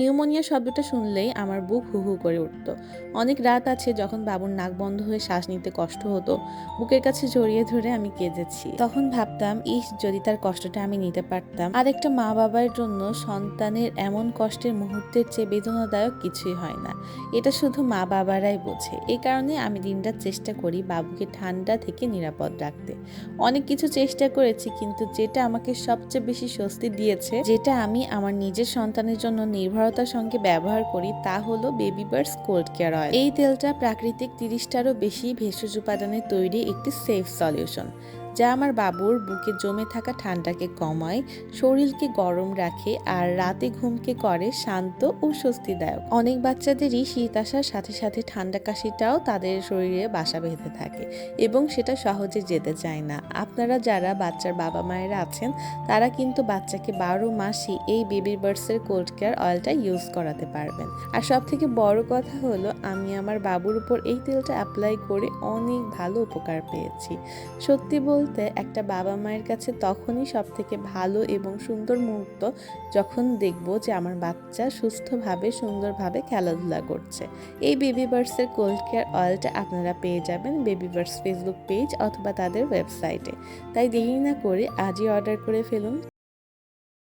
Pneumonia শব্দটা শুনলেই আমার বুক হু হু করে উঠত। অনেক রাত আছে যখন বাবুর নাক বন্ধ হয়ে শ্বাস নিতে কষ্ট হতো, বুকের কাছে জড়িয়ে ধরে আমি কেঁদেছি। তখন ভাবতাম, ইস যদি তার কষ্টটা আমি নিতে পারতাম। আর একটা মা বাবার জন্য সন্তানের এমন কষ্টের মুহূর্তের চেয়ে বেদনাদায়ক কিছুই হয় না। এটা শুধু মা বাবারাই বোঝে। এই কারণে আমি দিনরাত চেষ্টা করি বাবুকে ঠান্ডা থেকে নিরাপদ রাখতে। অনেক কিছু চেষ্টা করেছি, কিন্তু যেটা আমাকে সবচেয়ে বেশি স্বস্তি দিয়েছে, যেটা আমি আমার নিজের সন্তানের জন্য নির্ভরতার সঙ্গে ব্যবহার করি, তা হলো বেবি বার্স কোল্ড কেয়ার অয়েল। এই তেলটা প্রাকৃতিক 30টারও বেশি ভেষজ উপাদানে তৈরি একটি সেফ সলিউশন, যা আমার বাবুর বুকে জমে থাকা ঠান্ডাকে কমায়, শরীরকে গরম রাখে আর রাতে ঘুমকে করে শান্ত ও স্বস্তিদায়ক। অনেক বাচ্চাদেরই শীত আসার সাথে সাথে ঠান্ডা কাশিটাও তাদের শরীরে বাসা বেঁধে থাকে এবং সেটা সহজে যেতে চায় না। আপনারা যারা বাচ্চার বাবা মায়েরা আছেন, তারা কিন্তু বাচ্চাকে 12 মাসই এই বেবি বার্ডসের কোল্ড কেয়ার অয়েলটা ইউজ করাতে পারবেন। আর সব থেকে বড় কথা হলো, আমি আমার বাবুর উপর এই তেলটা অ্যাপ্লাই করে অনেক ভালো উপকার পেয়েছি। সত্যি বলতে, একটা বাবা মায়ের কাছে তখনই সব থেকে ভালো এবং সুন্দর মুহূর্ত যখন দেখবো যে আমার বাচ্চা সুস্থভাবে সুন্দরভাবে খেলাধুলা করছে। এই বেবি বার্ডসের কোল্ড কেয়ার অয়েলটা আপনারা পেয়ে যাবেন বেবি বার্ডস ফেসবুক পেজ অথবা তাদের ওয়েবসাইটে। তাই দেরি না করে আজই অর্ডার করে ফেলুন।